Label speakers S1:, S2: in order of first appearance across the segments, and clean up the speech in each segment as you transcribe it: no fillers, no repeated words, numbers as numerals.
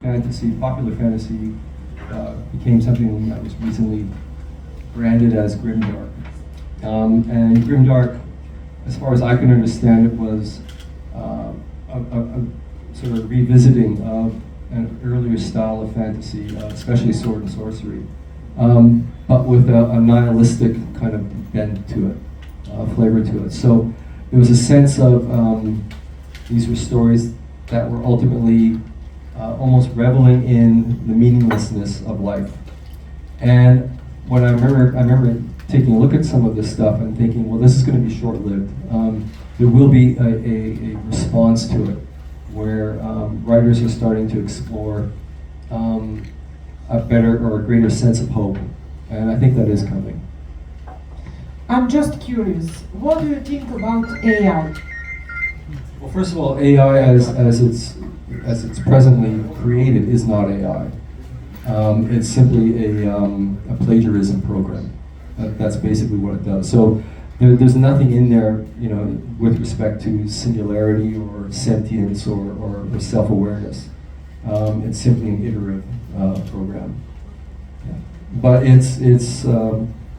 S1: Fantasy, popular fantasy, became something that was recently branded as grimdark. And grimdark, as far as I can understand it, was a sort of revisiting of an earlier style of fantasy, especially sword and sorcery, but with a nihilistic kind of bent to it, flavor to it. So there was a sense of these were stories that were ultimately almost reveling in the meaninglessness of life. And when I remember taking a look at some of this stuff and thinking, well, this is going to be short-lived. There will be a response to it, where writers are starting to explore a better or a greater sense of hope, and I think that is coming.
S2: I'm just curious, what do you think about AI?
S1: Well, first of all, AI as it's presently created is not AI. It's simply a plagiarism program. That's basically what it does. So there's nothing in there, with respect to singularity or sentience or self-awareness. It's simply an iterative program. Yeah. But it's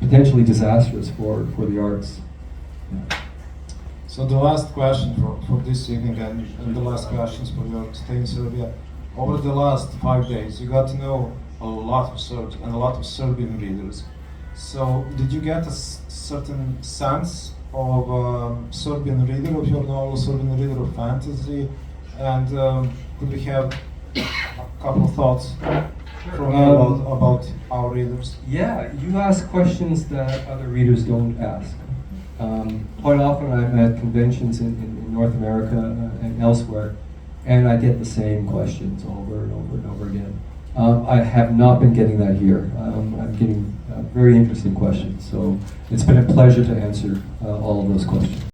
S1: potentially disastrous for the arts. Yeah.
S3: So the last question for this evening and the last questions for your stay in Serbia. Over the last 5 days, you got to know a lot of Serbs and a lot of Serbian readers. So did you get a certain sense of Serbian reader of your novel, Serbian reader of fantasy? And could we have a couple of thoughts from you about our readers?
S1: Yeah, you ask questions that other readers don't ask. Quite often I'm at conventions in North America and elsewhere, and I get the same questions over and over and over again. I have not been getting that here. I'm getting very interesting questions, so it's been a pleasure to answer all of those questions.